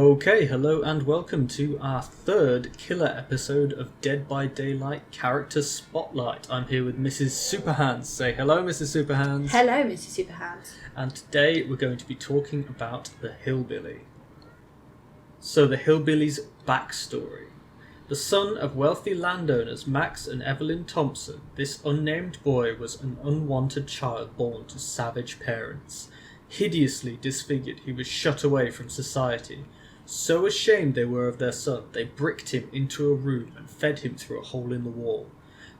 Okay, hello and welcome to our third killer episode of Dead by Daylight Character Spotlight. I'm here with MrsSuperHands. Say hello, MrsSuperHands. Hello, MrsSuperHands. And today we're going to be talking about the Hillbilly. So the Hillbilly's backstory. The son of wealthy landowners Max and Evelyn Thompson, this unnamed boy was an unwanted child born to savage parents. Hideously disfigured, he was shut away from society. So ashamed they were of their son, they bricked him into a room and fed him through a hole in the wall.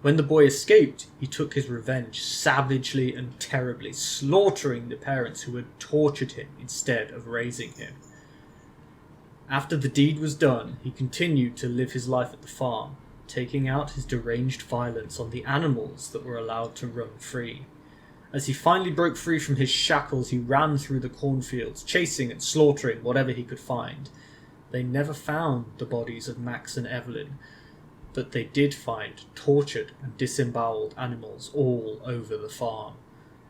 When the boy escaped, he took his revenge savagely and terribly, slaughtering the parents who had tortured him instead of raising him. After the deed was done, he continued to live his life at the farm, taking out his deranged violence on the animals that were allowed to run free. As he finally broke free from his shackles, he ran through the cornfields, chasing and slaughtering whatever he could find. They never found the bodies of Max and Evelyn, but they did find tortured and disemboweled animals all over the farm.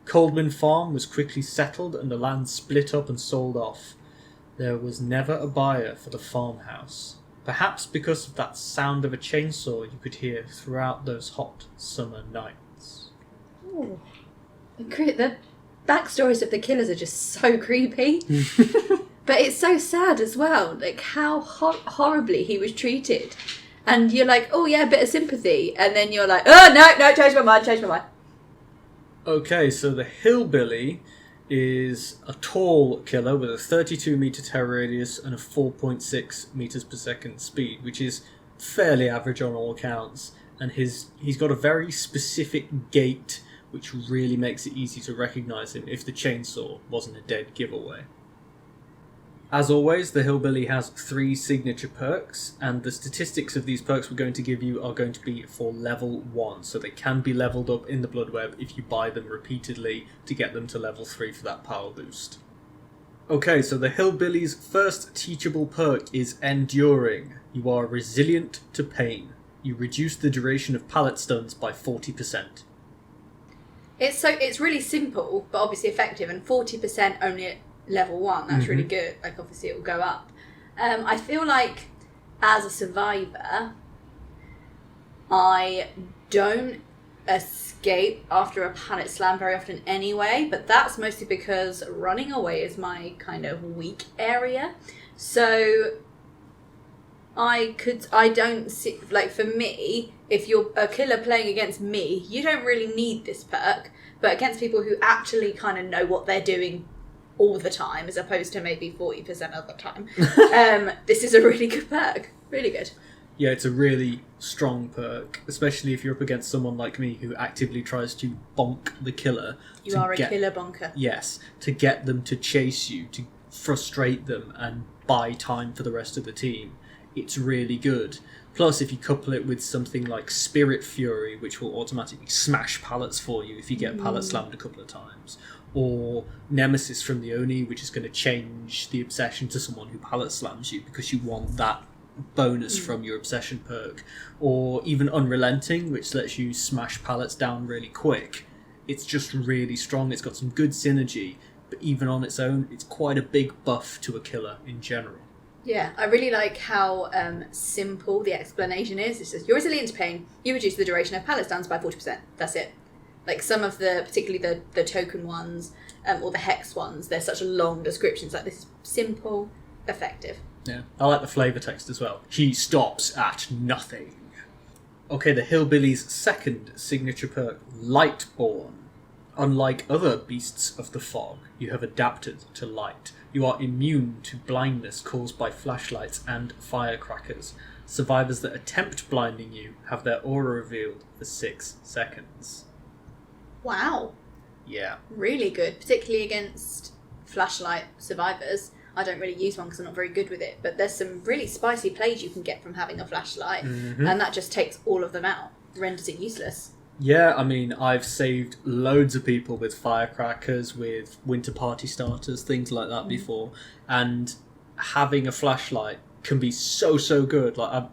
Coldman Farm was quickly settled and the land split up and sold off. There was never a buyer for the farmhouse, perhaps because of that sound of a chainsaw you could hear throughout those hot summer nights. Ooh. The backstories of the killers are just so creepy. But it's so sad as well, like how horribly he was treated. And you're like, oh yeah, a bit of sympathy. And then you're like, oh no, change my mind. Okay, so the Hillbilly is a tall killer with a 32 metre terror radius and a 4.6 metres per second speed, which is fairly average on all accounts. And he's got a very specific gait, which really makes it easy to recognise him if the chainsaw wasn't a dead giveaway. As always, the Hillbilly has 3 signature perks, and the statistics of these perks we're going to give you are going to be for level 1, so they can be levelled up in the Blood Web if you buy them repeatedly to get them to level 3 for that power boost. Okay, so the Hillbilly's first teachable perk is Enduring. You are resilient to pain. You reduce the duration of pallet stuns by 40%. It's really simple, but obviously effective, and 40% only at level 1. That's really good. Like, obviously it will go up. I feel like as a survivor, I don't escape after a pallet slam very often anyway, but that's mostly because running away is my kind of weak area. So I don't see, like, for me, if you're a killer playing against me, you don't really need this perk, but against people who actually kind of know what they're doing all the time, as opposed to maybe 40% of the time, this is a really good perk. Really good. Yeah, it's a really strong perk, especially if you're up against someone like me who actively tries to bonk the killer. You are a killer bonker. Yes, to get them to chase you, to frustrate them and buy time for the rest of the team. It's really good. Plus, if you couple it with something like Spirit Fury, which will automatically smash pallets for you if you get pallet slammed a couple of times, or Nemesis from the Oni, which is going to change the obsession to someone who pallet slams you because you want that bonus from your obsession perk, or even Unrelenting, which lets you smash pallets down really quick. It's just really strong. It's got some good synergy, but even on its own, it's quite a big buff to a killer in general. Yeah, I really like how simple the explanation is. It says, you're resilient to pain, you reduce the duration of pallet stuns by 40%. That's it. Like some of the, particularly the token ones, or the hex ones, they're such long descriptions. Like, this is simple, effective. Yeah, I like the flavour text as well. He stops at nothing. Okay, the Hillbilly's second signature perk, Lightborn. Unlike other beasts of the fog, you have adapted to light. You are immune to blindness caused by flashlights and firecrackers. Survivors that attempt blinding you have their aura revealed for 6 seconds. Wow. Yeah. Really good, particularly against flashlight survivors. I don't really use one because I'm not very good with it, but there's some really spicy plays you can get from having a flashlight, and that just takes all of them out, renders it useless. Yeah, I mean, I've saved loads of people with firecrackers, with winter party starters, things like that before, and having a flashlight can be so good. Like,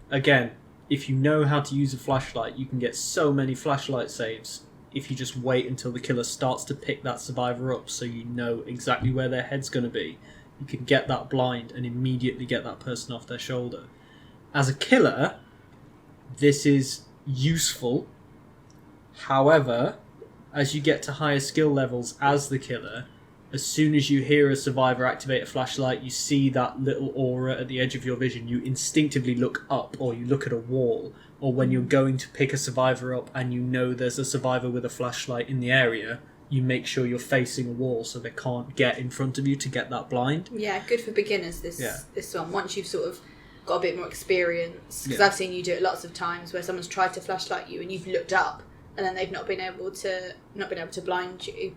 again, if you know how to use a flashlight, you can get so many flashlight saves if you just wait until the killer starts to pick that survivor up, so you know exactly where their head's going to be. You can get that blind and immediately get that person off their shoulder. As a killer, this is useful. However, as you get to higher skill levels as the killer, as soon as you hear a survivor activate a flashlight, you see that little aura at the edge of your vision, you instinctively look up, or you look at a wall, or when you're going to pick a survivor up and you know there's a survivor with a flashlight in the area, you make sure you're facing a wall so they can't get in front of you to get that blind. Yeah, good for beginners, this one. Once you've sort of got a bit more experience, because Yeah. I've seen you do it lots of times where someone's tried to flashlight you and you've looked up and then they've not been able to blind you.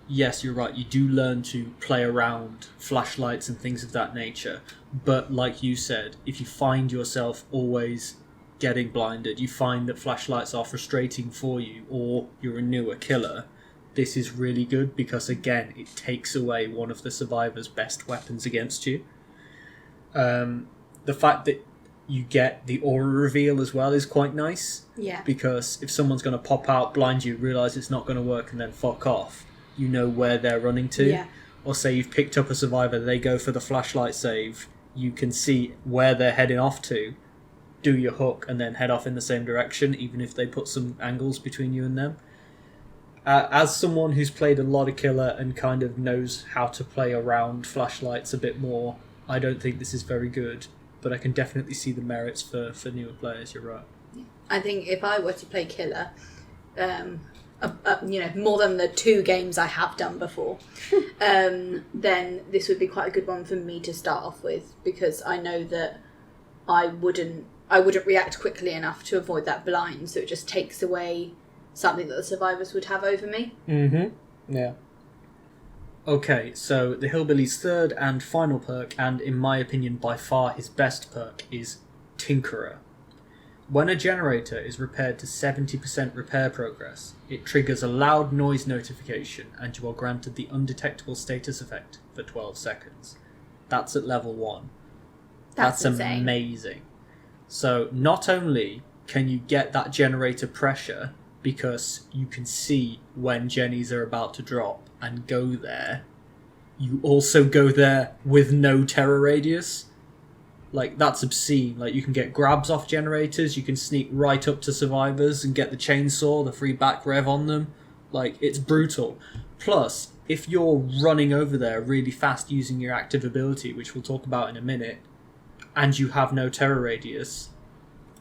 Yes, you're right. You do learn to play around flashlights and things of that nature. But like you said, if you find yourself always getting blinded, you find that flashlights are frustrating for you, or you're a newer killer, this is really good because, again, it takes away one of the survivor's best weapons against you. The fact that you get the aura reveal as well is quite nice. Yeah. Because if someone's going to pop out, blind you, realise it's not going to work and then fuck off, you know where they're running to. Yeah. Or say you've picked up a survivor, they go for the flashlight save, you can see where they're heading off to, do your hook, and then head off in the same direction, even if they put some angles between you and them. As someone who's played a lot of killer and kind of knows how to play around flashlights a bit more, I don't think this is very good, but I can definitely see the merits for newer players, you're right. I think if I were to play killer, more than the 2 games I have done before, then this would be quite a good one for me to start off with, because I know that I wouldn't react quickly enough to avoid that blind, so it just takes away something that the survivors would have over me. Mm-hmm. Yeah. Okay, so the Hillbilly's third and final perk, and in my opinion by far his best perk, is Tinkerer. When a generator is repaired to 70% repair progress, it triggers a loud noise notification and you are granted the undetectable status effect for 12 seconds. That's at level 1. That's insane. Amazing. So not only can you get that generator pressure because you can see when Jennies are about to drop and go there, you also go there with no terror radius. Like, that's obscene. Like, you can get grabs off generators, you can sneak right up to survivors and get the chainsaw, the free back rev on them. Like, it's brutal. Plus, if you're running over there really fast using your active ability, which we'll talk about in a minute, and you have no terror radius,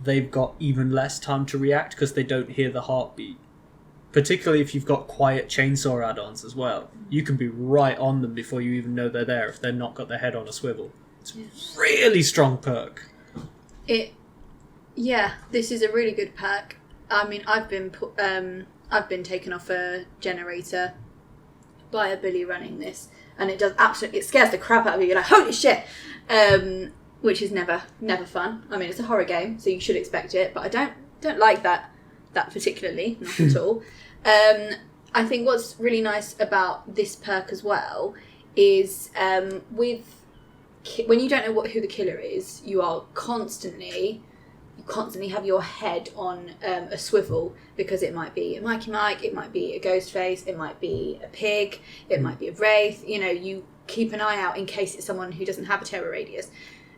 they've got even less time to react because they don't hear the heartbeat. Particularly if you've got quiet chainsaw add-ons as well. You can be right on them before you even know they're there if they've not got their head on a swivel. It's a really strong perk. This is a really good perk. I mean, I've been taken off a generator by a bully running this, and it scares the crap out of you. You're like, holy shit! Which is never fun. I mean, it's a horror game, so you should expect it, but I don't like that particularly, not at all. I think what's really nice about this perk as well is when you don't know who the killer is, you constantly have your head on a swivel, because it might be a Mikey Mike, it might be a ghost face, it might be a pig, it might be a wraith. You know, you keep an eye out in case it's someone who doesn't have a terror radius.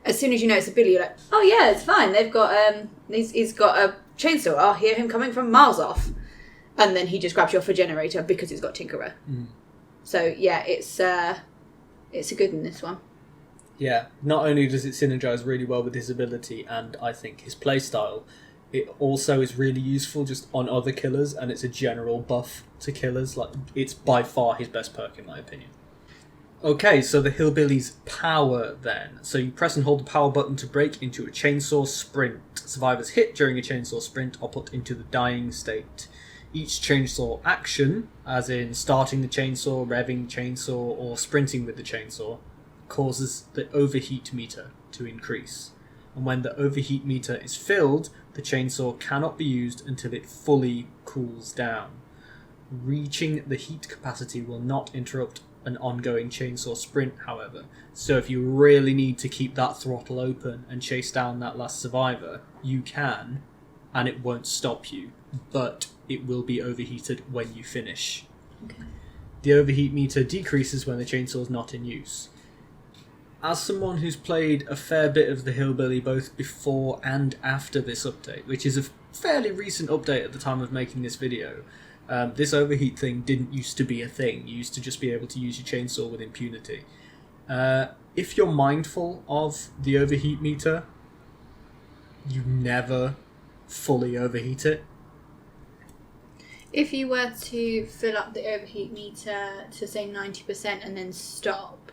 As soon as you know it's a bully, you're like, oh yeah, it's fine. They've got he's got a chainsaw. I'll hear him coming from miles off, and then he just grabs you off a generator because he's got Tinkerer. So yeah, it's a good one, this one. Yeah, not only does it synergize really well with his ability and I think his playstyle, it also is really useful just on other killers, and it's a general buff to killers. Like, it's by far his best perk in my opinion. Okay, so the Hillbilly's power then. So you press and hold the power button to break into a chainsaw sprint. Survivors hit during a chainsaw sprint are put into the dying state. Each chainsaw action, as in starting the chainsaw, revving the chainsaw, or sprinting with the chainsaw, causes the overheat meter to increase. And when the overheat meter is filled, the chainsaw cannot be used until it fully cools down. Reaching the heat capacity will not interrupt an ongoing chainsaw sprint, however. So if you really need to keep that throttle open and chase down that last survivor, you can, and it won't stop you, but it will be overheated when you finish. Okay. The overheat meter decreases when the chainsaw is not in use. as someone who's played a fair bit of the Hillbilly both before and after this update, which is a fairly recent update at the time of making this video, this overheat thing didn't used to be a thing. You used to just be able to use your chainsaw with impunity. If you're mindful of the overheat meter, you never fully overheat it. If you were to fill up the overheat meter to say 90% and then stop,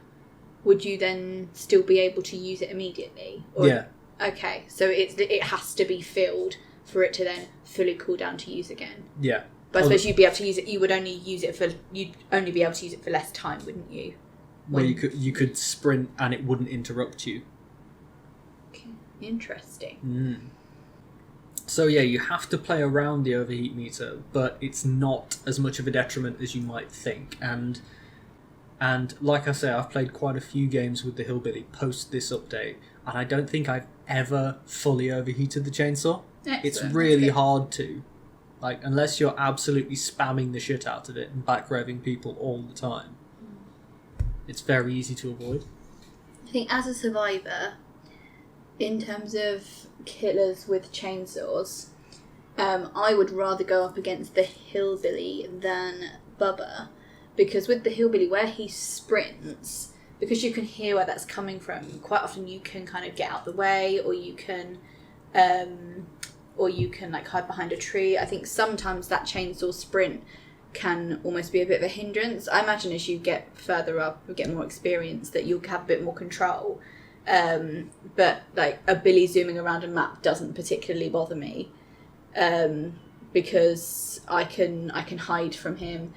would you then still be able to use it immediately? Or, yeah. Okay, so it has to be filled for it to then fully cool down to use again. Yeah. But I suppose you'd be able to use it. You'd only be able to use it for less time, wouldn't you? Well, you could sprint and it wouldn't interrupt you. Okay. Interesting. Mm. So yeah, you have to play around the overheat meter, but it's not as much of a detriment as you might think. And like I say, I've played quite a few games with the Hillbilly post this update, and I don't think I've ever fully overheated the chainsaw. Excellent. It's really hard to. Like, unless you're absolutely spamming the shit out of it and back revving people all the time. It's very easy to avoid. I think as a survivor, in terms of killers with chainsaws, I would rather go up against the Hillbilly than Bubba, because with the Hillbilly, where he sprints, because you can hear where that's coming from, quite often you can kind of get out the way, or you can like hide behind a tree. I think sometimes that chainsaw sprint can almost be a bit of a hindrance. I imagine as you get further up, you get more experience, that you'll have a bit more control. But like a Billy zooming around a map doesn't particularly bother me, because I can hide from him,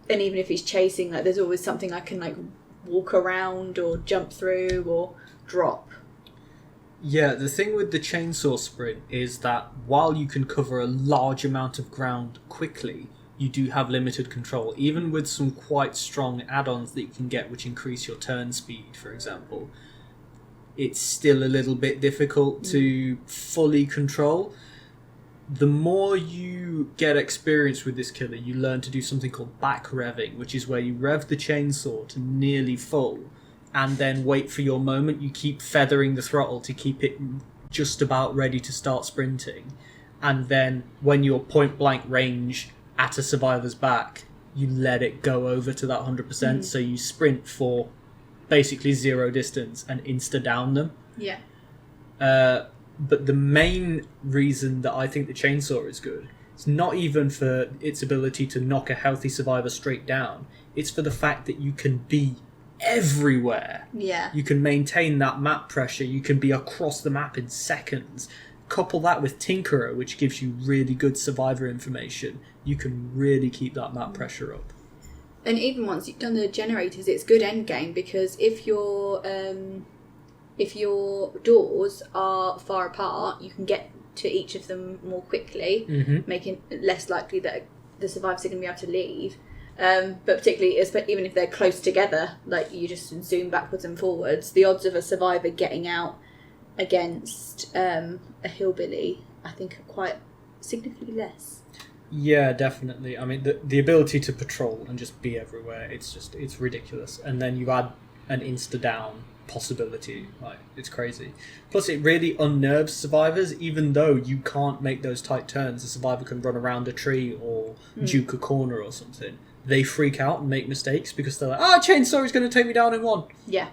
and even if he's chasing, like there's always something I can like walk around or jump through or drop. Yeah, the thing with the chainsaw sprint is that while you can cover a large amount of ground quickly, you do have limited control, even with some quite strong add-ons that you can get which increase your turn speed, for example. It's still a little bit difficult to fully control. The more you get experience with this killer, you learn to do something called back revving, which is where you rev the chainsaw to nearly full and then wait for your moment. You keep feathering the throttle to keep it just about ready to start sprinting. And then when you're point blank range at a survivor's back, you let it go over to that 100%. So you sprint for basically zero distance and insta-down them. Yeah. But the main reason that I think the chainsaw is good, it's not even for its ability to knock a healthy survivor straight down. It's for the fact that you can be everywhere. Yeah. You can maintain that map pressure. You can be across the map in seconds. Couple that with Tinkerer, which gives you really good survivor information. You can really keep that map pressure up. And even once you've done the generators, it's good end game, because if your doors are far apart, you can get to each of them more quickly, making it less likely that the survivors are going to be able to leave. But particularly, even if they're close together, like you just zoom backwards and forwards, the odds of a survivor getting out against a Hillbilly, I think, are quite significantly less. Yeah, definitely. I mean, the ability to patrol and just be everywhere, it's ridiculous. And then you add an insta-down possibility, like, it's crazy. Plus, it really unnerves survivors, even though you can't make those tight turns. A survivor can run around a tree or juke a corner or something. They freak out and make mistakes because they're like, chainsaw is going to take me down in one. Yeah.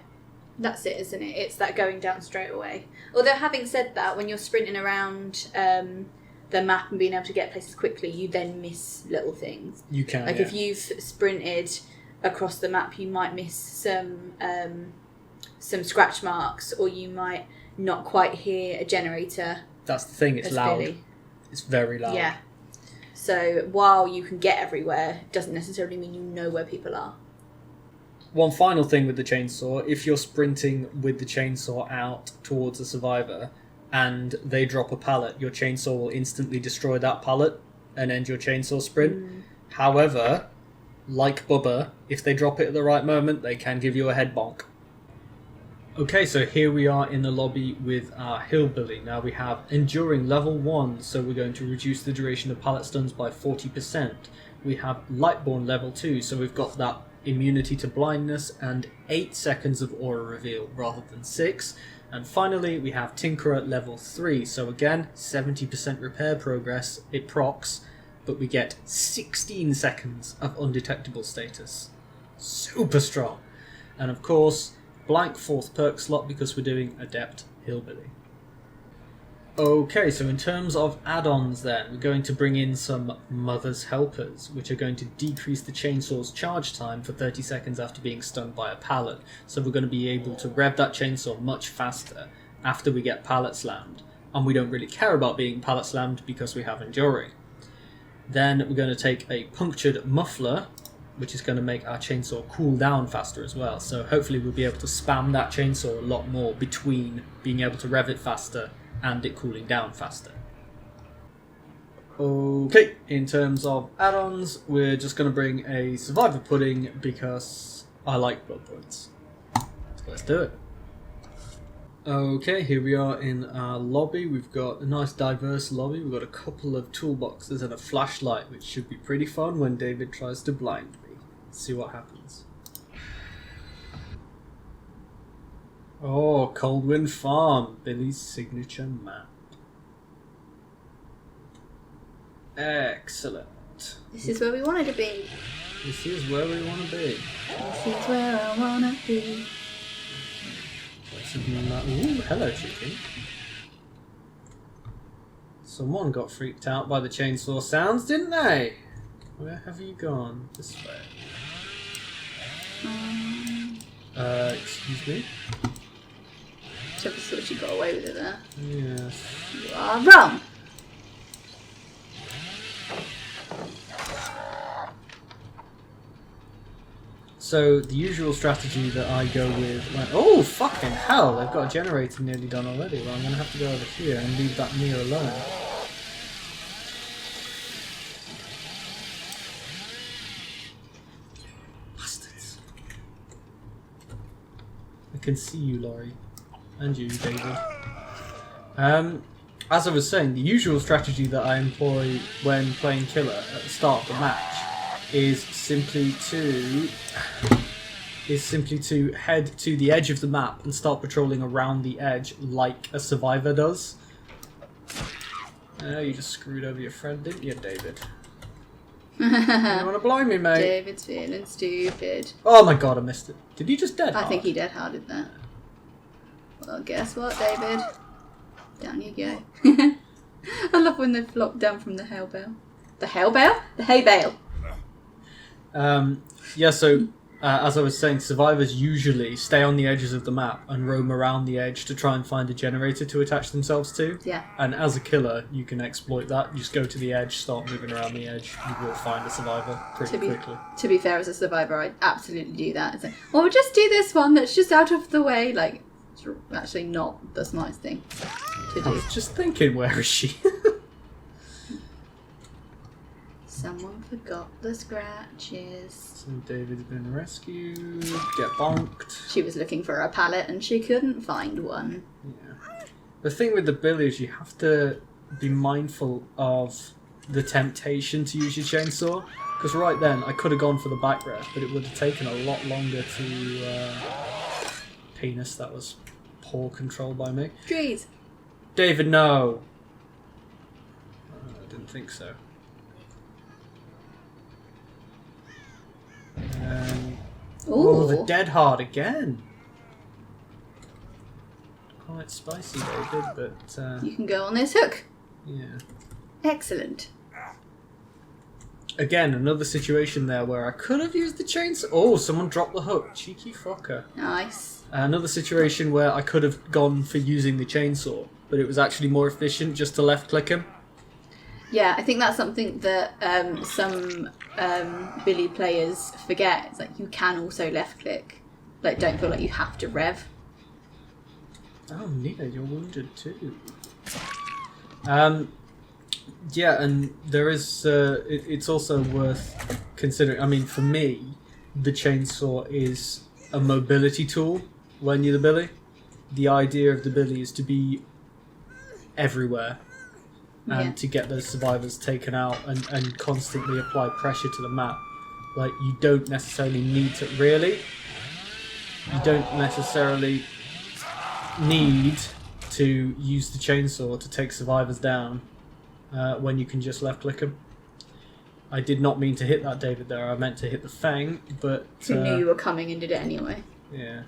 That's it, isn't it? It's that going down straight away. Although, having said that, when you're sprinting around the map and being able to get places quickly, you then miss little things. You can, like, if you've sprinted across the map, you might miss some scratch marks, or you might not quite hear a generator. That's the thing, it's loud. Clearly. It's very loud. Yeah. So, while you can get everywhere, it doesn't necessarily mean you know where people are. One final thing with the chainsaw, if you're sprinting with the chainsaw out towards a survivor and they drop a pallet, your chainsaw will instantly destroy that pallet and end your chainsaw sprint. However, like Bubba, if they drop it at the right moment, they can give you a head bonk. Okay, so here we are in the lobby with our Hillbilly. Now we have Enduring level 1, so we're going to reduce the duration of pallet stuns by 40%. We have Lightborn level 2, so we've got that immunity to blindness, and 8 seconds of aura reveal rather than 6. And finally, we have Tinkerer level 3. So again, 70% repair progress, it procs, but we get 16 seconds of undetectable status. Super strong. And of course, blank 4th perk slot because we're doing Adept Hillbilly. Okay, so in terms of add-ons then, we're going to bring in some Mother's Helpers, which are going to decrease the chainsaw's charge time for 30 seconds after being stunned by a pallet. So we're going to be able to rev that chainsaw much faster after we get pallet slammed. And we don't really care about being pallet slammed because we have Enduring. Then we're going to take a Punctured Muffler, which is going to make our chainsaw cool down faster as well. So hopefully we'll be able to spam that chainsaw a lot more between being able to rev it faster and it cooling down faster. Okay, in terms of add-ons, we're just going to bring a Survivor Pudding because I like blood points. So let's do it. Okay, here we are in our lobby. We've got a nice diverse lobby. We've got a couple of toolboxes and a flashlight, which should be pretty fun when David tries to blind me. Let's see what happens. Oh, Coldwind Farm, Billy's signature map. Excellent. This is where we wanted to be. This is where we want to be. This is where I want to be. Something like that. Ooh, hello, chicken. Someone got freaked out by the chainsaw sounds, didn't they? Where have you gone? This way. Excuse me? Just thought you got away with it there. Yes. You are wrong. So the usual strategy that I go with, oh fucking hell! They've got a generator nearly done already. Well, I'm going to have to go over here and leave that mirror alone. Bastards! I can see you, Laurie, and you, David. As I was saying, the usual strategy that I employ when playing Killer at the start of the match is simply to head to the edge of the map and start patrolling around the edge like a survivor does. You just screwed over your friend, didn't you, David? You want to blind me, mate? David's feeling stupid. Oh my god, I missed it. Did he just dead hard? I think he dead harded that. Well, guess what, David? Down you go. I love when they flop down from the hay bale. The hay bale? The hay bale. Yeah, so as I was saying, survivors usually stay on the edges of the map and roam around the edge to try and find a generator to attach themselves to. Yeah. And as a killer, you can exploit that. You just go to the edge, start moving around the edge, you will find a survivor pretty quickly. To be fair, as a survivor, I absolutely do that. It's like, well, we'll just do this one that's just out of the way. Like, it's actually not the smartest thing to do. I was just thinking, where is she? Someone forgot the scratches. So David's been rescued. Get bonked. She was looking for a pallet and she couldn't find one. Yeah. The thing with the Billy is you have to be mindful of the temptation to use your chainsaw. Because right then, I could have gone for the back rev, but it would have taken a lot longer to... Penis, that was poor control by me. Trees. David, no! I didn't think so. Oh, the dead hard again. Quite spicy, David, but... You can go on this hook. Yeah. Excellent. Again, another situation there where I could have used the chainsaw. Oh, someone dropped the hook. Cheeky fucker. Nice. Another situation where I could have gone for using the chainsaw, but it was actually more efficient just to left-click him. Yeah, I think that's something that some Billy players forget. It's like you can also left click. Like, don't feel like you have to rev. Oh, Nina, you're wounded too. Yeah, and there is. It's also worth considering. I mean, for me, the chainsaw is a mobility tool when you're the Billy. The idea of the Billy is to be everywhere. And to get those survivors taken out and constantly apply pressure to the map. Like, you don't necessarily need to... Really? You don't necessarily need to use the chainsaw to take survivors down when you can just left-click them. I did not mean to hit that David there. I meant to hit the Fang, but... Who knew you were coming and did it anyway. Yeah.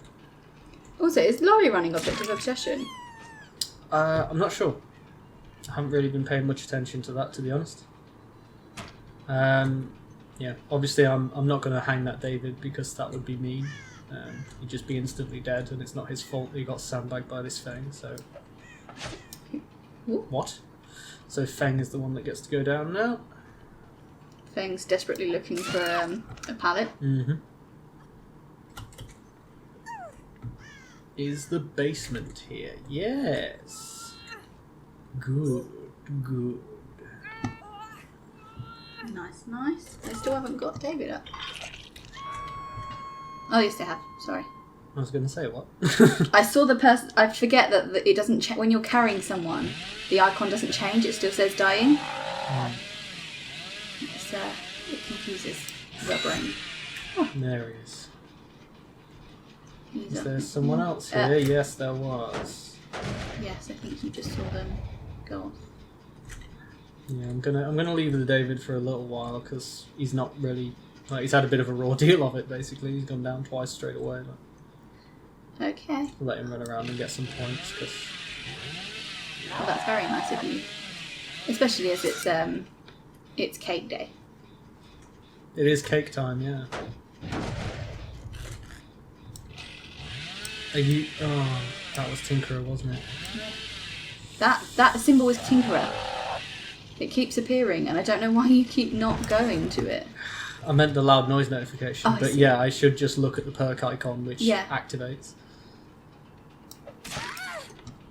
Also, is lorry running Object of Obsession? I'm not sure. I haven't really been paying much attention to that, to be honest. Yeah, obviously I'm not going to hang that David because that would be mean. He'd just be instantly dead, and it's not his fault that he got sandbagged by this Fang, so... Ooh. What? So Fang is the one that gets to go down now? Fang's desperately looking for a pallet. Mm-hmm. Is the basement here? Yes. Good, good. Nice, nice. I still haven't got David up. Oh, yes, I have. Sorry. I was going to say what? I saw the person. I forget that it doesn't when you're carrying someone, the icon doesn't change. It still says dying. It confuses the brain. Oh. There he is. Is there someone else here? Yes, there was. Yes, I think you just saw them go off. Yeah, I'm gonna leave the David for a little while because he's not really like he's had a bit of a raw deal of it. Basically, he's gone down twice straight away. Like, okay. let him run around and get some points because. Well, that's very nice of you, especially as it's cake day. It is cake time, yeah. Are you? Oh, that was Tinkerer, wasn't it? Yeah. That symbol is Tinkerer. It keeps appearing, and I don't know why you keep not going to it. I meant the loud noise notification, oh, but yeah, I should just look at the perk icon, which activates.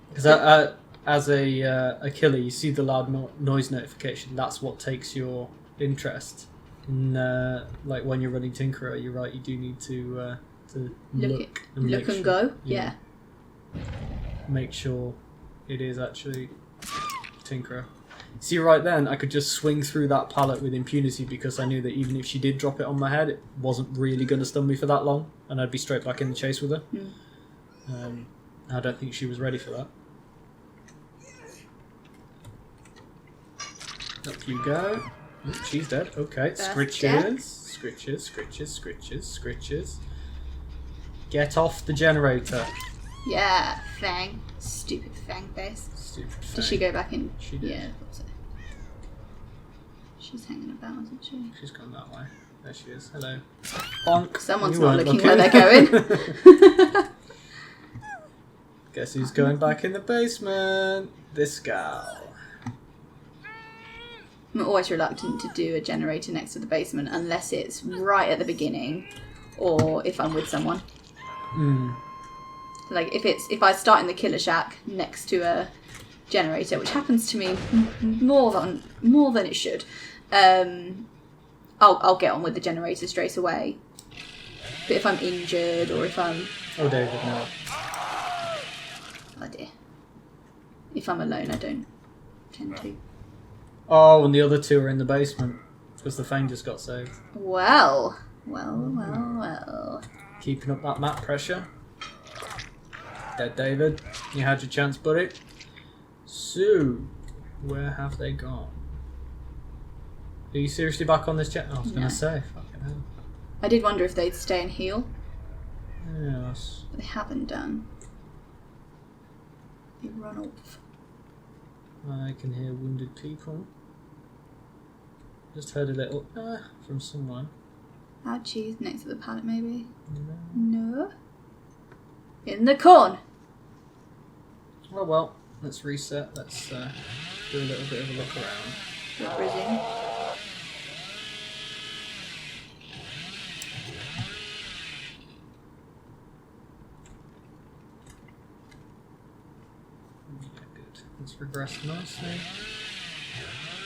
Because as a killer, you see the loud noise notification. That's what takes your interest. And like when you're running Tinkerer, you're right. You do need to look and go. Yeah. Make sure it is actually Tinkerer. See, right then, I could just swing through that pallet with impunity because I knew that even if she did drop it on my head, it wasn't really going to stun me for that long, and I'd be straight back in the chase with her. I don't think she was ready for that. Up you go. She's dead. Okay, scritches, scritches, scritches, scritches, scritches. Get off the generator. Yeah, Fang. Stupid Fang face. Stupid Fang. Did she go back in? She did. Yeah, I thought so. She's hanging about, isn't she? She's gone that way. There she is. Hello. Bonk. Someone's not looking where they're going. Guess who's going back in the basement? This gal. I'm always reluctant to do a generator next to the basement unless it's right at the beginning or if I'm with someone. Like if I start in the killer shack next to a generator, which happens to me more than it should, I'll get on with the generator straight away. But if I'm injured or if I'm David, no. Oh dear. If I'm alone, I don't tend to. Oh, and the other two are in the basement because the Fang just got saved. Well. Keeping up that map pressure. Dead David. You had your chance, buddy. So, where have they gone? Are you seriously back on this jet? I was going to say, fucking hell. I did wonder if they'd stay and heal. Yes. But they haven't done. They run off. I can hear wounded people. Just heard a little from someone. Ouchie, next to the pallet maybe? No. No? In the corn! Well, let's reset. Let's do a little bit of a look around. You're bridging. It's progressed nicely.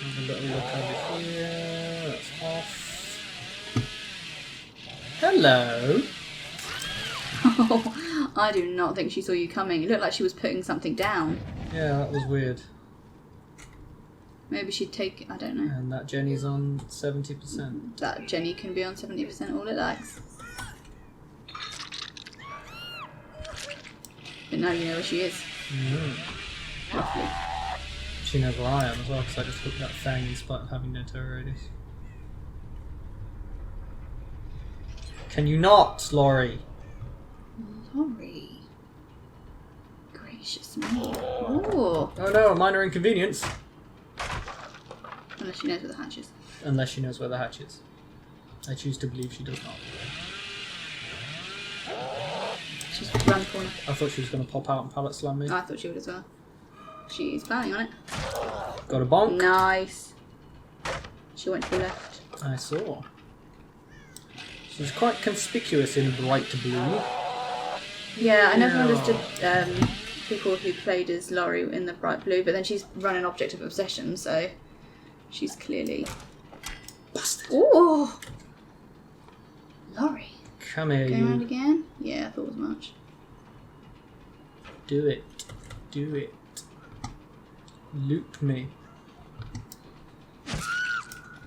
Have a little look over here. That's off. Hello. Oh, I do not think she saw you coming. It looked like she was putting something down. Yeah, that was weird. Maybe she'd take... I don't know. And that Jenny's on 70%. That Jenny can be on 70% all it likes. But now you know where she is. Roughly. She knows where I am as well, because I just hooked that fang in spite of having no terror radius. Can you not, Laurie? Laurie. Gracious me. Ooh. Oh no, a minor inconvenience. Unless she knows where the hatch is. Unless she knows where the hatch is. I choose to believe she does not. She's round the corner. I thought she was going to pop out and pallet slam me. Oh, I thought she would as well. She's planning on it. Got a bonk. Nice. She went to the left. I saw. She's quite conspicuous in bright blue. Yeah, I never understood people who played as Laurie in the bright blue, but then she's run an object of obsession, so she's clearly... Busted. Ooh! Laurie. Come here, Going around you. again? Yeah, I thought as much. Do it. Do it. Loop me.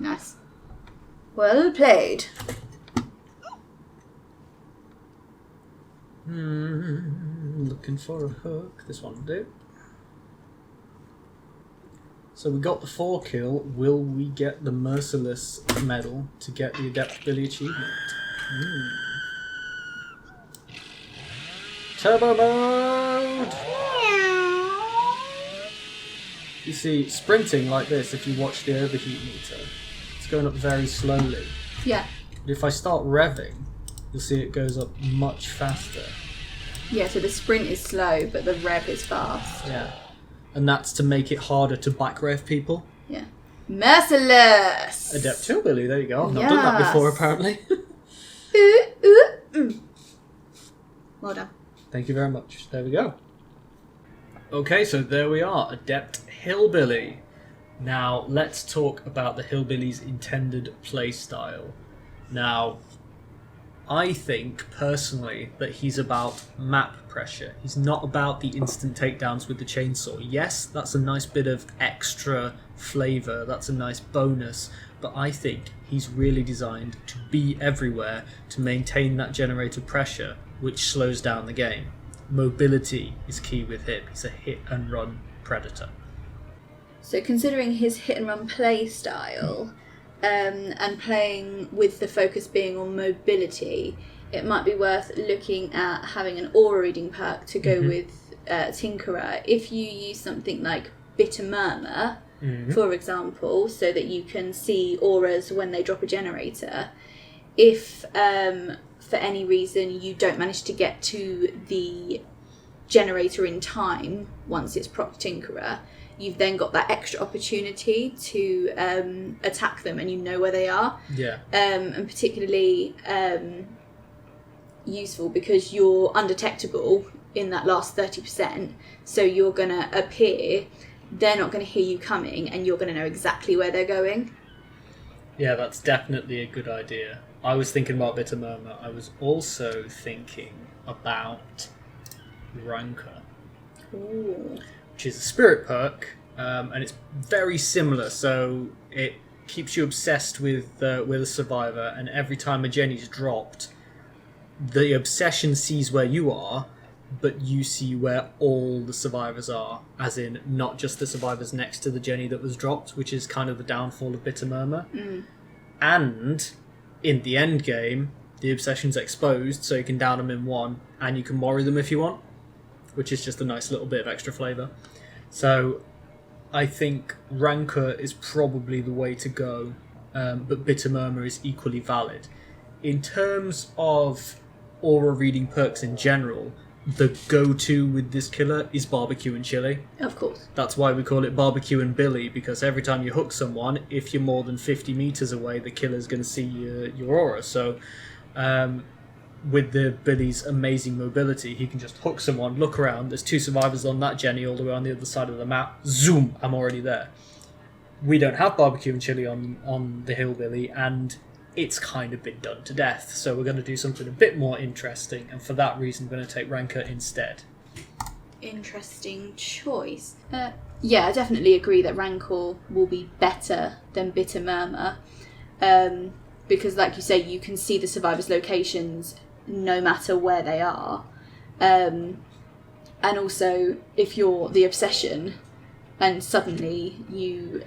Nice. Well played. Looking for a hook. This one will do. So we got the 4 kill. Will we get the Merciless medal to get the Adaptability achievement? Turbo mode! You see, sprinting like this, if you watch the overheat meter, it's going up very slowly. Yeah. But if I start revving, you'll see it goes up much faster. Yeah, so the sprint is slow, but the rev is fast. Yeah. And that's to make it harder to back rev people. Yeah. Merciless! Adept Hillbilly, there you go. I've not done that before, apparently. Well done. Thank you very much. There we go. Okay, so there we are. Adept Hillbilly. Now, let's talk about the Hillbilly's intended playstyle. Now, I think, personally, that he's about map pressure. He's not about the instant takedowns with the chainsaw. Yes, that's a nice bit of extra flavour, that's a nice bonus, but I think he's really designed to be everywhere to maintain that generated pressure, which slows down the game. Mobility is key with him. He's a hit-and-run predator. So considering his hit-and-run play style, and playing with the focus being on mobility, it might be worth looking at having an aura reading perk to go with Tinkerer. If you use something like Bitter Murmur, for example, so that you can see auras when they drop a generator, if for any reason you don't manage to get to the generator in time once it's proc Tinkerer, you've then got that extra opportunity to attack them and you know where they are. Yeah. And particularly useful because you're undetectable in that last 30%, so you're going to appear, they're not going to hear you coming, and you're going to know exactly where they're going. Yeah, that's definitely a good idea. I was thinking about Bitter Murmur. I was also thinking about Rancor. Ooh. Which is a spirit perk, and it's very similar. So it keeps you obsessed with a survivor, and every time a Jenny's dropped, the obsession sees where you are, but you see where all the survivors are, as in not just the survivors next to the Jenny that was dropped, which is kind of the downfall of Bitter Murmur. And in the end game, the obsession's exposed, so you can down them in one, and you can worry them if you want, which is just a nice little bit of extra flavour. So I think Rancor is probably the way to go, but Bitter Murmur is equally valid. In terms of aura reading perks in general, the go-to with this killer is Barbecue and Chili. Of course. That's why we call it Barbecue and Billy, because every time you hook someone, if you're more than 50 metres away, the killer's going to see your aura. So with the Billy's amazing mobility, he can just hook someone, look around, there's 2 survivors on that Jenny all the way on the other side of the map, zoom, I'm already there. We don't have Barbecue and Chili on the Hillbilly, and it's kind of been done to death, so we're going to do something a bit more interesting, and for that reason we're going to take Rancor instead. interesting choice. Yeah, I definitely agree that Rancor will be better than Bitter Murmur. Because, like you say, you can see the survivors' locations no matter where they are. And also, if you're the Obsession and suddenly you,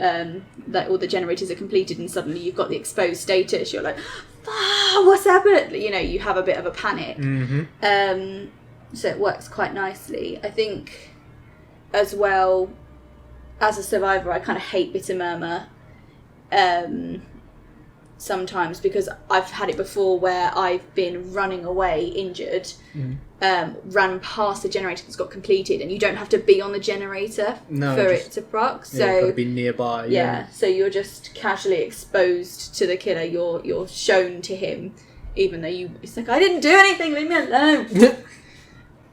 like all the generators are completed and suddenly you've got the exposed status, you're like, what's happened? You know, you have a bit of a panic. Mm-hmm. So it works quite nicely. I think, as well, as a survivor, I kind of hate Bitter Murmur. Sometimes, because I've had it before where I've been running away injured, ran past the generator that's got completed, and you don't have to be on the generator for it to proc. So you've got to be nearby. Yeah, so you're just casually exposed to the killer. You're shown to him, even though it's like, I didn't do anything, leave me alone.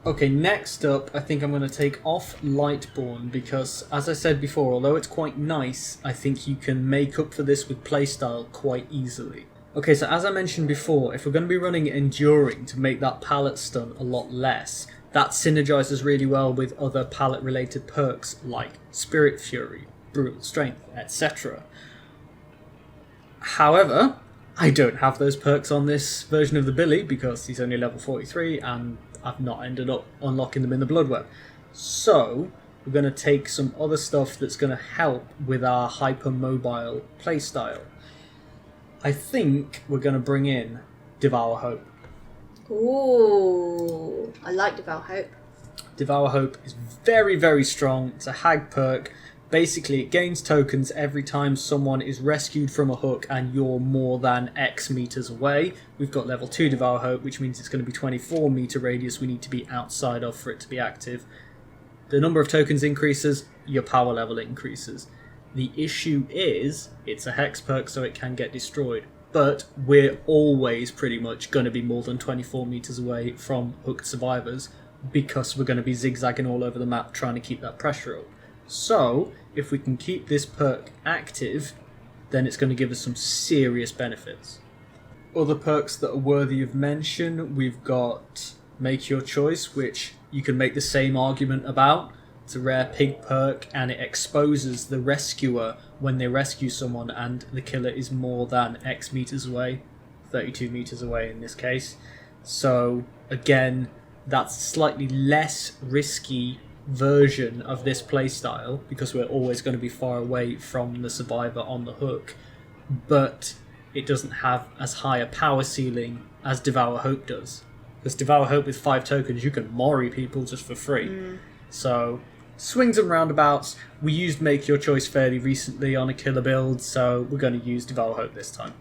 Okay, next up, I think I'm going to take off Lightborn because, as I said before, although it's quite nice, I think you can make up for this with playstyle quite easily. Okay, so as I mentioned before, if we're going to be running Enduring to make that pallet stun a lot less, that synergizes really well with other pallet-related perks like Spirit Fury, Brutal Strength, etc. However, I don't have those perks on this version of the Billy because he's only level 43 and I've not ended up unlocking them in the Bloodweb. So, we're going to take some other stuff that's going to help with our hyper-mobile playstyle. I think we're going to bring in Devour Hope. Ooh, I like Devour Hope. Devour Hope is very, very strong. It's a hag perk. Basically, it gains tokens every time someone is rescued from a hook and you're more than X meters away. We've got level 2 Devour Hope, which means it's going to be 24 meter radius we need to be outside of for it to be active. The number of tokens increases, your power level increases. The issue is, it's a hex perk, so it can get destroyed. But we're always pretty much going to be more than 24 meters away from hooked survivors because we're going to be zigzagging all over the map trying to keep that pressure up. So, if we can keep this perk active, then it's going to give us some serious benefits. Other perks that are worthy of mention, we've got Make Your Choice, which you can make the same argument about. It's a rare pig perk and it exposes the rescuer when they rescue someone and the killer is more than X meters away, 32 meters away in this case. So, again, that's slightly less risky version of this playstyle because we're always going to be far away from the survivor on the hook, but it doesn't have as high a power ceiling as Devour Hope does. Because Devour Hope with 5 tokens, you can mori people just for free. So, swings and roundabouts. We used Make Your Choice fairly recently on a killer build, so we're going to use Devour Hope this time.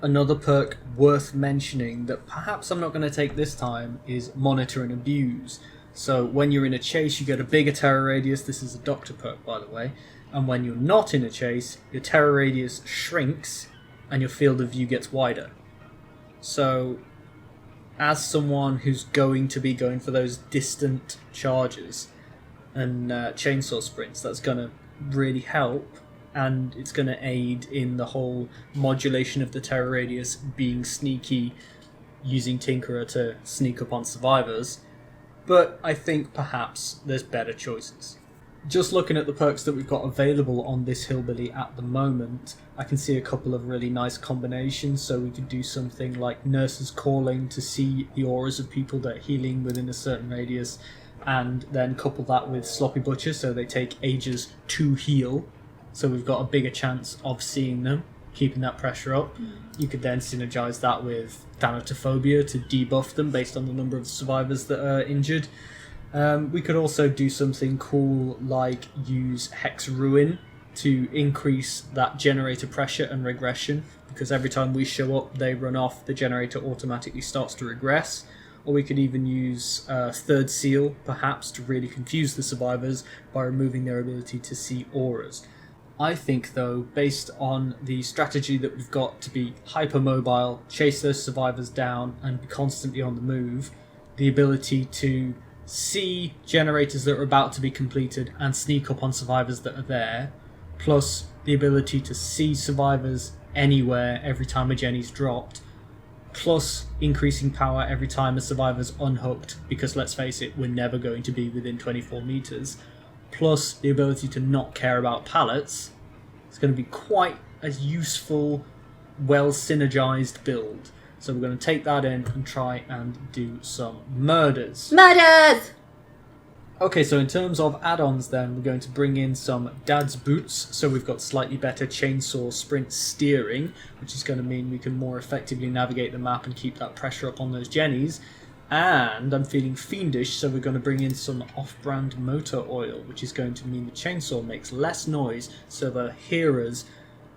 Another perk worth mentioning that perhaps I'm not going to take this time is Monitor and Abuse. So when you're in a chase, you get a bigger terror radius. This is a doctor perk, by the way. And when you're not in a chase, your terror radius shrinks and your field of view gets wider. So, as someone who's going to be going for those distant charges and chainsaw sprints, that's going to really help. And it's going to aid in the whole modulation of the terror radius, being sneaky, using Tinkerer to sneak up on survivors. But I think perhaps there's better choices. Just looking at the perks that we've got available on this Hillbilly at the moment, I can see a couple of really nice combinations. So we could do something like Nurse's Calling to see the auras of people that are healing within a certain radius, and then couple that with Sloppy Butcher so they take ages to heal. So we've got a bigger chance of seeing them, keeping that pressure up. You could then synergize that with Thanatophobia to debuff them based on the number of survivors that are injured. We could also do something cool like use Hex Ruin to increase that generator pressure and regression, because every time we show up they run off, the generator automatically starts to regress. Or we could even use Third Seal perhaps to really confuse the survivors by removing their ability to see auras. I think, though, based on the strategy that we've got to be hypermobile, chase those survivors down, and be constantly on the move, the ability to see generators that are about to be completed and sneak up on survivors that are there, plus the ability to see survivors anywhere every time a Jenny's dropped, plus increasing power every time a survivor's unhooked, because let's face it, we're never going to be within 24 meters, plus the ability to not care about pallets. It's going to be quite a useful, well synergized build. So we're going to take that in and try and do some murders. Murders! Okay, so in terms of add-ons then, we're going to bring in some Dad's Boots, so we've got slightly better chainsaw sprint steering, which is going to mean we can more effectively navigate the map and keep that pressure up on those jennies. And I'm feeling fiendish, so we're going to bring in some off-brand motor oil, which is going to mean the chainsaw makes less noise, so the hearers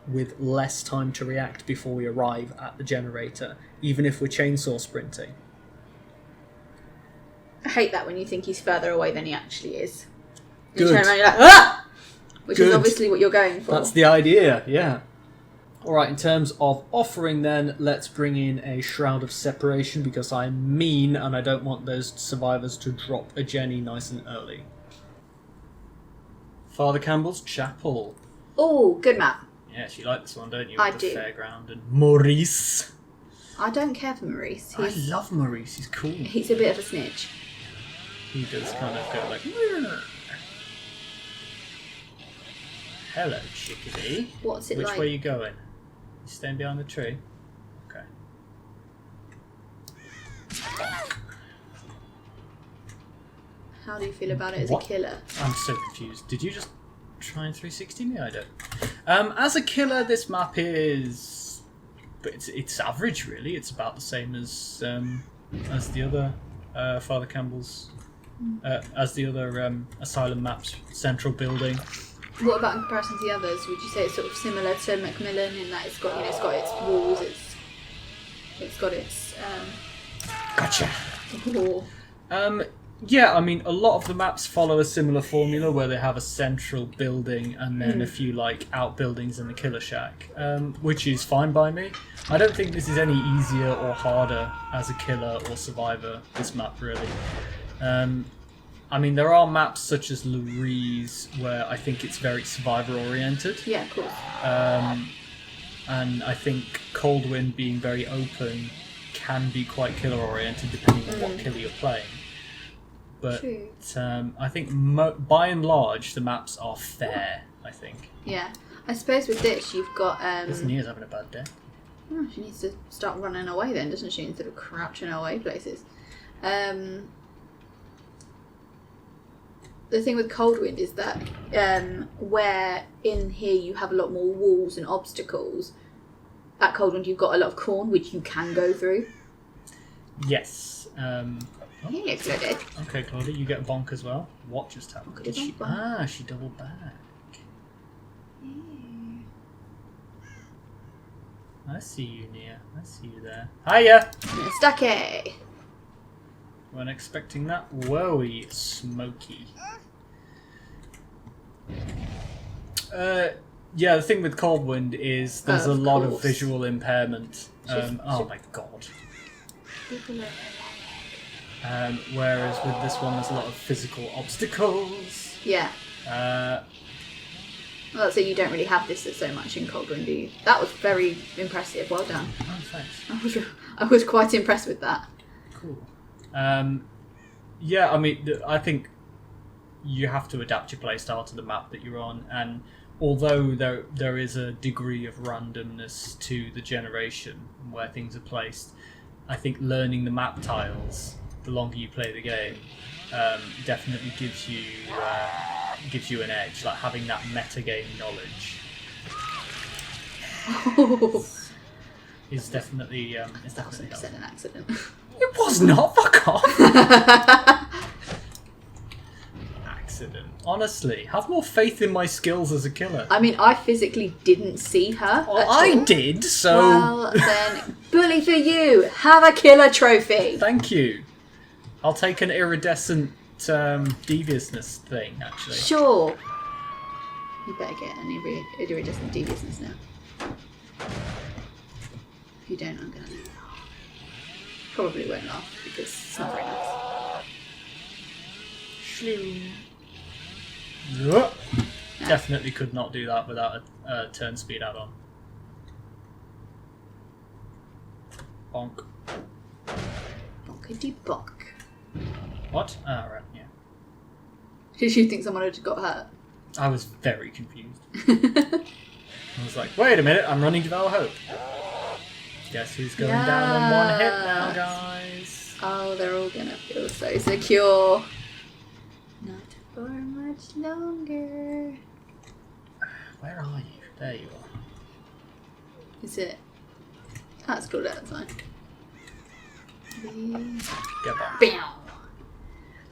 with less time to react before we arrive at the generator, even if we're chainsaw sprinting. I hate that when you think he's further away than he actually is. You Good. turn around, you're like, ah! Which Good. is obviously what you're going for. That's the idea, yeah. Alright, in terms of offering then, let's bring in a Shroud of Separation, because I'm mean and I don't want those survivors to drop a Jenny nice and early. Father Campbell's Chapel. Oh, good map. Yes, you like this one, don't you? I With do. The fairground and Maurice. I don't care for Maurice. I love Maurice, he's cool. He's a bit of a snitch. He does kind of go like, "Mrr." Hello, chickadee. What's it Which like? way are you going? You staying behind the tree? Okay. How do you feel about it as What? a killer? I'm so confused. Did you just try and 360 me? I don't. As a killer, this map is, but it's average really. It's about the same as the other Father Campbell's, as the other Asylum maps. Central building. What about in comparison to the others? Would you say it's sort of similar to Macmillan in that it's got, it's got its walls, it's got its Gotcha. wall. Yeah, I mean, a lot of the maps follow a similar formula where they have a central building and then a few like outbuildings in the killer shack, which is fine by me. I don't think this is any easier or harder as a killer or survivor, this map really. I mean, there are maps such as Louise where I think it's very survivor oriented. Yeah, of course. And I think Cold Wind being very open can be quite killer oriented depending on what killer you're playing. But True. I think by and large the maps are fair, I think. Yeah. I suppose with this you've got This Nia's having a bad day. oh, she needs to start running away then, doesn't she, instead of crouching away places. The thing with Cold Wind is that where in here you have a lot more walls and obstacles, at Cold Wind you've got a lot of corn which you can go through. Yes. He exploded. Okay, Claudia, you get a bonk as well. What just happened? Bonk, Did she? bonk. Ah, she doubled back. I see you, Nia. I see you there. Hiya! Stucky! Weren't expecting that. Whoa-y, smoky. Yeah, the thing with Cold Wind is there's a Of lot of course. visual impairment. Oh my god. Whereas with this one, there's a lot of physical obstacles. Yeah. Well, so you don't really have this so much in Cold Wind, do you? That was very impressive. Well done. Oh, thanks. I was quite impressed with that. Cool. Yeah, I mean, I think you have to adapt your playstyle to the map that you're on, and although there is a degree of randomness to the generation where things are placed, I think learning the map tiles the longer you play the game definitely gives you an edge, like having that metagame knowledge is definitely That was 100% helpful. an accident. It was not. Fuck off. Accident. Honestly, have more faith in my skills as a killer. I mean, I physically didn't see her. Well, at I all. did. So Well, then, bully for you. Have a killer trophy. thank you. I'll take an iridescent deviousness thing. Actually, Sure. You better get an iridescent deviousness now. If you don't, I'm gonna probably won't laugh because it's not very nice. Yup. Definitely could not do that without a turn speed add-on. Bonk. Bonkety bonk. What? Oh, right, yeah. Did you think someone had got hurt? I was very confused. I was like, wait a minute, I'm running Devour Hope. Guess who's going down on one hit now, guys? Oh, they're all gonna feel so secure. Not for much longer. Where are you? There you are. Is it? That's called out time. Get back. Bam!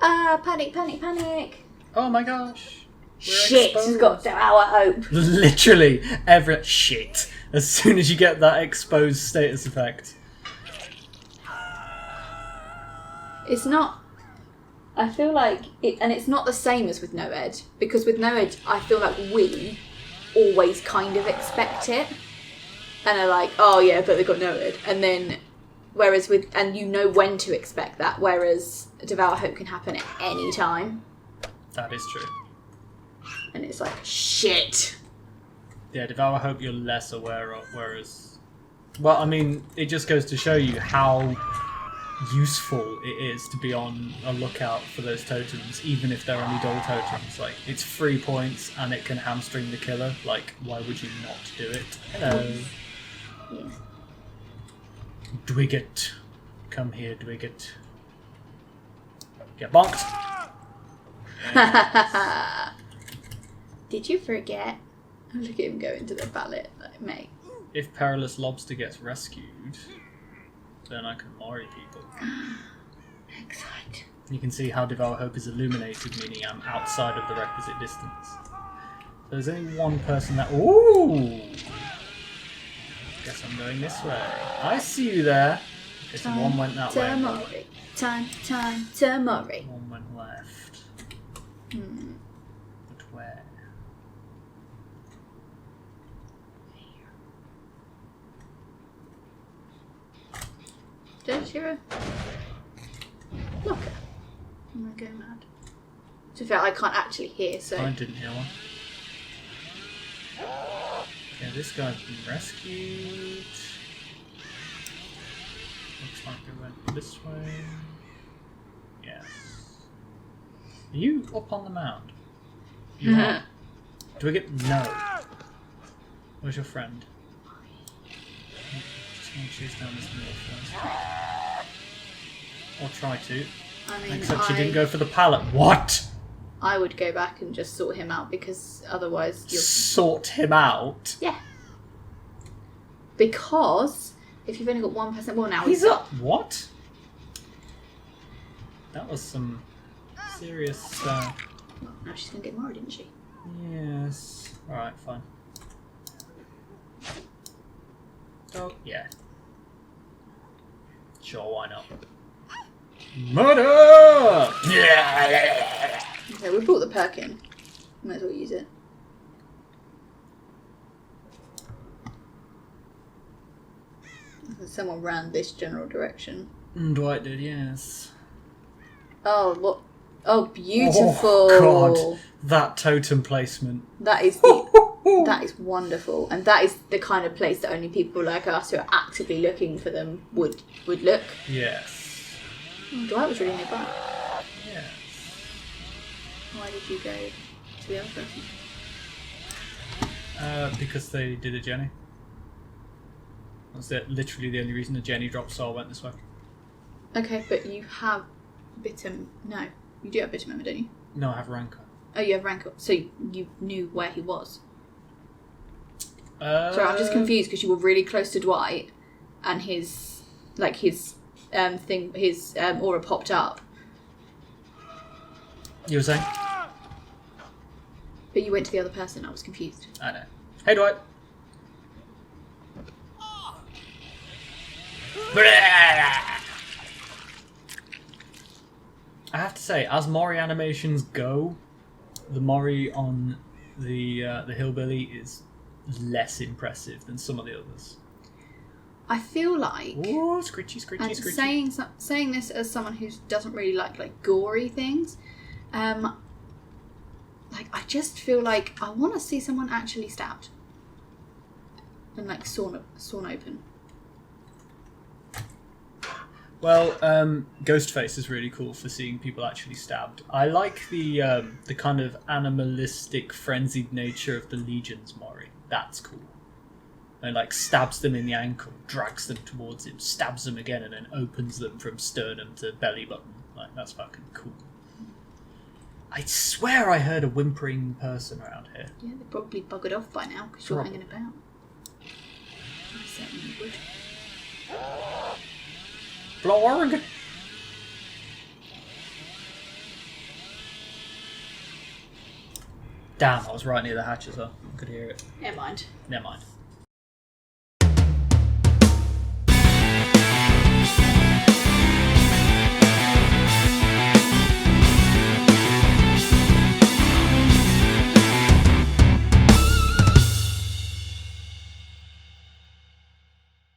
Ah, panic, panic, panic! Oh my gosh. We're Shit, exposed. has got Devour Hope. Literally, every shit. As soon as you get that exposed status effect. It's not. I feel like it, and it's not the same as with No Ed, because with No Ed, I feel like we always kind of expect it, and are like, oh yeah, but they got No Ed, and then, whereas with, and you know when to expect that, whereas Devour Hope can happen at any time. That is true. And it's like, shit. Yeah, Devour Hope you're less aware of, whereas... Well, I mean, it just goes to show you how useful it is to be on a lookout for those totems, even if they're only double totems. Like, it's 3 points and it can hamstring the killer. Like, why would you not do it? Hello. Yeah. Dwigget. Come here, Dwigget. Get bonked! Did you forget? Oh, look at him go into the ballot, like, mate. If Perilous Lobster gets rescued, then I can Mori people. Excellent. You can see how Devour Hope is illuminated, meaning I'm outside of the requisite distance. So there's only one person that... Ooh! Guess I'm going this way. I see you there. Okay, so one went that way. Mori. Time to Mori. One went left. But where? Don't you? Look. I'm gonna go mad. To be fair, I can't actually hear, so. I didn't hear one. Okay, this guy's been rescued. Looks like we went this way. Yes. Are you up on the mound? You are. Do we get... No. Where's your friend? Just gonna choose down this middle first. Or try to. I mean, Except she didn't go for the pallet. What? I would go back and just sort him out, because otherwise you're... Sort him out? Yeah. Because if you've only got 1%... Well, now He's up. What? That was some serious... Well, now she's going to get more, didn't she? Yes. Alright, fine. Oh, yeah. Sure, why not? Murder! Okay, we brought the perk in. Might as well use it. Someone ran this general direction. Dwight did, yes. Oh, what? Oh, beautiful! Oh, God. That totem placement. That is that is wonderful, and that is the kind of place that only people like us who are actively looking for them would look. Yes. Oh, Dwight was really nearby. Yes. Why did you go to the other person? Because they did a Jenny. That's literally the only reason the Jenny dropped, so I went this way. Okay, but you have Bitum. No, you do have Bitum, don't you? No, I have Rancor. Oh, you have Rancor. So you knew where he was. Sorry, I'm just confused because you were really close to Dwight, and his aura popped up. You were saying? But you went to the other person. I was confused. I know. Hey, Dwight. I have to say, as Mori animations go, the Mori on the Hillbilly is less impressive than some of the others. I feel like... Ooh, scritchy, scritchy, and scritchy. saying this as someone who doesn't really like gory things, I just feel like I want to see someone actually stabbed. And sawn open. Well, Ghostface is really cool for seeing people actually stabbed. I like the kind of animalistic, frenzied nature of the Legion's Mori. That's cool. And like stabs them in the ankle, drags them towards him, stabs them again, and then opens them from sternum to belly button. Like, that's fucking cool. I swear I heard a whimpering person around here. Yeah, they're probably buggered off by now because you're hanging about. I certainly would. Blorg! Damn, I was right near the hatch as well. I could hear it. Never mind. Never mind.